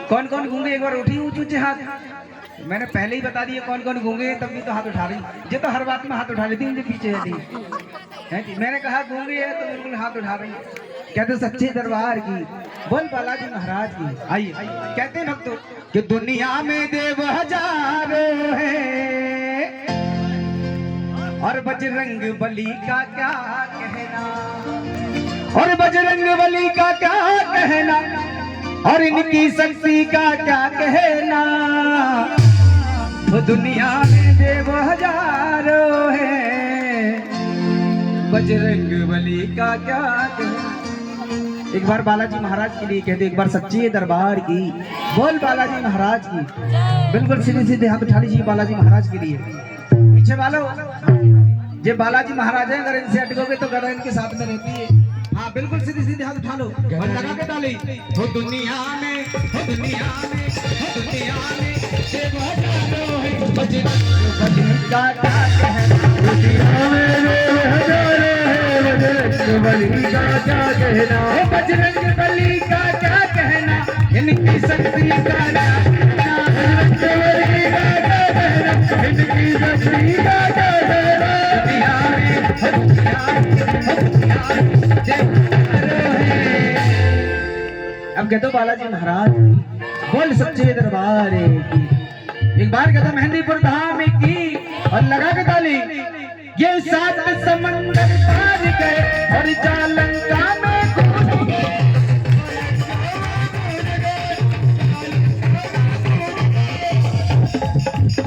कौन कौन गूंगे एक बार उठी ऊंचे ऊंचे हाथ। मैंने पहले ही बता दिया कौन कौन गूंगे, तब भी तो हाथ उठा रही। ये तो हर बात में हाथ उठा लेती मुझे पीछे है जी। मैंने कहा गूंगे है तो बिल्कुल हाथ उठा रही। कहते सच्चे दरबार की, बोल बालाजी महाराज की। आइए कहते भक्तों कि दुनिया में देव हजारों है और बजरंग बली का क्या कहना, और बजरंग बली का क्या कहना, और इनकी शक्ति का क्या कहना। वो दुनिया में देव हजारों है, बजरंग बली का क्या कहना। एक बार बालाजी महाराज के लिए कहते, एक बार सच्चे दरबार की, बोल बालाजी महाराज की। बिल्कुल सीधे सीधे हाथ उठा लीजिए बालाजी महाराज के लिए। पीछे वालों, ये बालाजी महाराज है, अगर इनसे अटकोगे तो गदा इनके साथ में रहती है। हाँ बिल्कुल सीधे सीधे हाथ उठा लो और लगा के डाली। हो दुनिया में, हो दुनिया में, हो दुनिया में देव हजारों है, बजरंग बली का क्या कहना। दुनिया में देव हजारों है, बजरंग बली का क्या कहना। बजरंग बली का क्या कहना, इनकी शक्ति का क्या कहना। बजरंग बली का क्या कहना, इनकी शक्ति का क्या कहना। दुनिया में, हो दुनिया में, हो दुनिया में अब कहते बालाजी महाराज बोल सच्चे दरबार की। एक बार कहता मेहंदीपुर धाम की और लगा के ताली। ये सात समंदर पार गए और जालंका में कूद गए।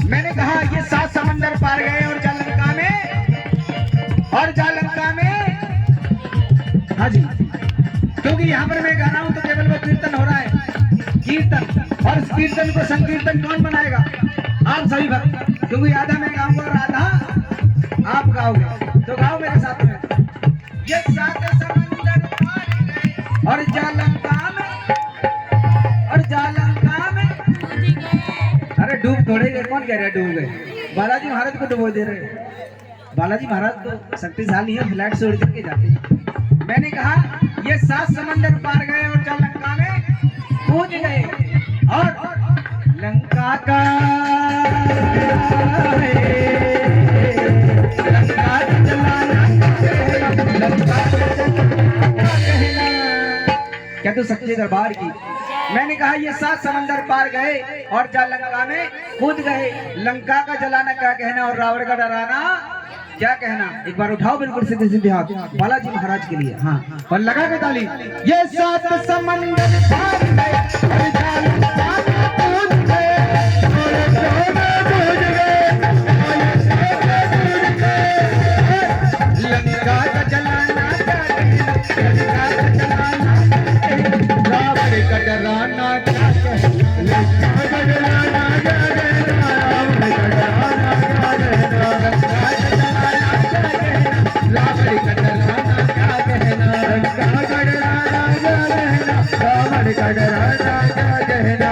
मैंने कहा ये सात समंदर पार गए और जालंका में, और जालंका में, हाँ जी, क्योंकि यहाँ पर मैं गा रहा हूँ तो केवल वो कीर्तन हो रहा है, कीर्तन। और इस कीर्तन को संकीर्तन कौन बनाएगा? आप सभी भक्त, क्योंकि आधा मैं गाऊंगा और आधा आप गाओगे, तो गाओ मेरे साथ में। ये सात समंदर पार गए और जालंका में, और जालंका में, अरे डूब थोड़े गए, कौन कह रहा है डूब गए? बालाजी महाराज को डुबो दे रहे। बालाजी महाराज तो शक्तिशाली है, फ्लैट से उड़ करके जाते। मैंने कहा ये सात समंदर पार गए और जालंका में कूद गए, और लंका का लंका जलाना, लंका कहना। क्या तो सच्चे दरबार की। मैंने कहा ये सात समंदर पार गए और जालंका में कूद गए, लंका का जलाना क्या कहना, और रावण का डराना क्या कहना। एक बार उठाओ बिल्कुल सीधे सीधे हाथ बालाजी महाराज के लिए। हाँ और लगा के ताली। ये सात समंदर पार गए और जालंका में कूद गए, और सोना कूद गए, लंका का जलाना क्या कहना, लंका का जलाना, रावण का डराना क्या कहना, लंका का डराना क्या कहना, रावण का डराना क्या कहना, रावण का डराना क्या कहना, लंका का डराना क्या कहना, रावण का डराना क्या कहना।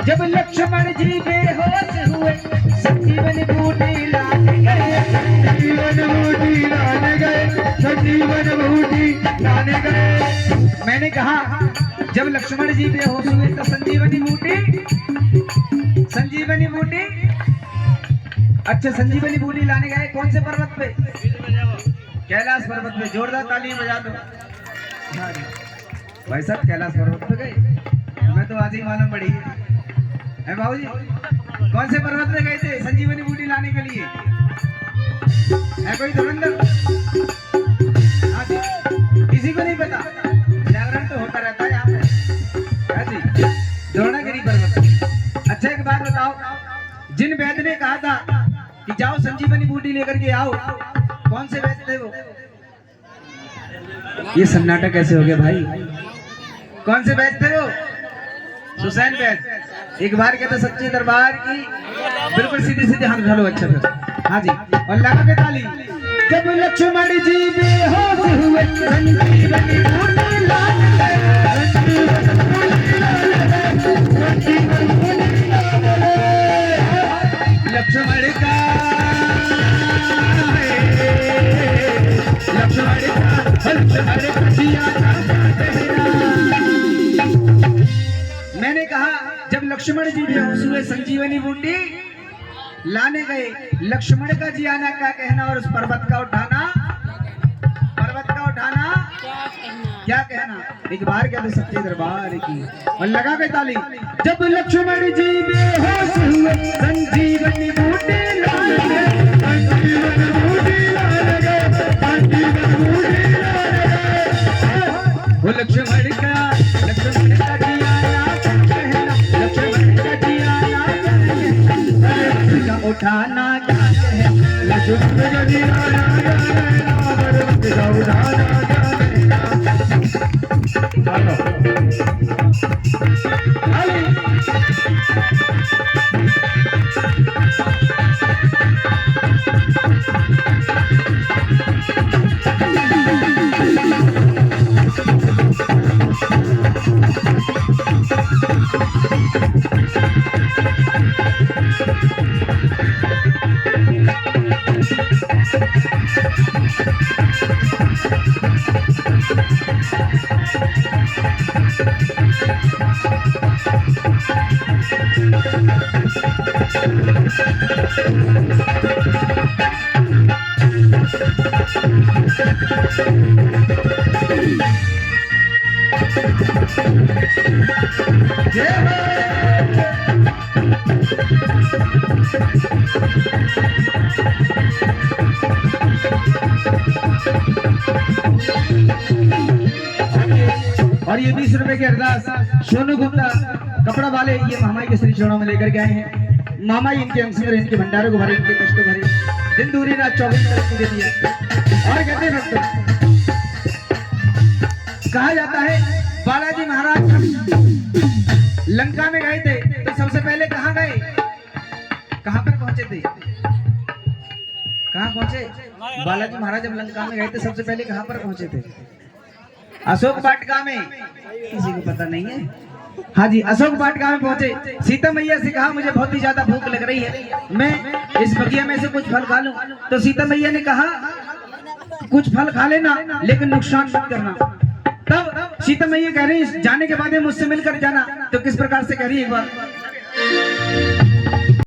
जब लक्ष्मण जी बेहोश हुए, संजीवन बूटी लाने गए, संजीवन बूटी लाने गए, संजीवन बूटी लाने गए। मैंने कहा जब लक्ष्मण जी बेहोश हुए तो संजीवनी बूटी, संजीवनी बूटी, अच्छा संजीवनी बूटी लाने गए कौन से पर्वत पे? कैलाश पर्वत पे। जोरदार तालियां बजा दो भाई साहब। कैलाश पर्वत पे गए, मैं तो आज ही मालूम पड़ी है बाबूजी। कौन से पर्वत पे गए थे संजीवनी बूटी लाने के लिए? है कोई धुरंधर? हाँ जी, किसी को नहीं पता? जागरण तो होता रहता है यहाँ पे। हाँ जी, द्रोणागिरी पर्वत। अच्छा एक बात बताओ, जिन वैद्य ने कहा था कि जाओ संजीवनी बूटी लेकर के आओ, कौन से वैद्य थे वो? ये सन्नाटा कैसे हो गया भाई? कौन से वैद्य थे वो? सुसैन वैद्य। एक बार कहते सच्चे दरबार की बिल्कुल सीधे सीधे हाथ उठा लो। अच्छा फिर हाँ जी, और लगा के ताली। जब लक्ष्मण जी बेहोश हुए संजीवनी बूटी लाने लक्ष्मण का मैंने कहा जब लक्ष्मण जी बेहोश हुए संजीवनी बूटी लाने गए, लक्ष्मण का जी आना क्या कहना और उस पर्वत का उठाना, पर्वत का उठाना क्या कहना? एक बार क्या तो सच्चे दरबार की और लगा के ताली। जब लक्ष्मण जी बेहोश हुए संजीवनी बूटी लाने गए, संजीवनी बूटी लाने गए, संजीवनी बूटी लाने गए। वो लक्ष्मण का जी आना कहना, लक्ष्मण का जी आना कहना, उठाना क्या कहना, लक्ष्मण का जी आना कहना, पर्वत का उठाना और ये 20 रुपए की अरदास सोनू गुप्ता कपड़ा वाले ये मामा के श्री चरणों में लेकर के आए हैं। मामा इनके अंश में इनके भंडारों को भरे, इनके कष्ट भरे, दिन दूरी रात 24 तरक्की दे दिया। और कहते हैं भक्त, कहा जाता है बालाजी महाराज लंका में गए थे तो सबसे पहले कहाँ गए, कहाँ पर पहुंचे थे, कहाँ पहुंचे? बालाजी महाराज जब लंका में गए थे सबसे पहले कहाँ पर पहुंचे थे? अशोक वाटिका में। किसी को पता नहीं है? हाँ जी, अशोक वाटिका में पहुंचे। सीता मैया से कहा मुझे बहुत ही ज्यादा भूख लग रही है, मैं इस बगिया में से कुछ फल खा लूं। तो सीता मैया ने कहा कुछ फल खा लेना लेकिन नुकसान मत करना। तब सीता मैया कह रही जाने के बाद मुझसे मिलकर जाना। तो किस प्रकार से कह रही एक बार?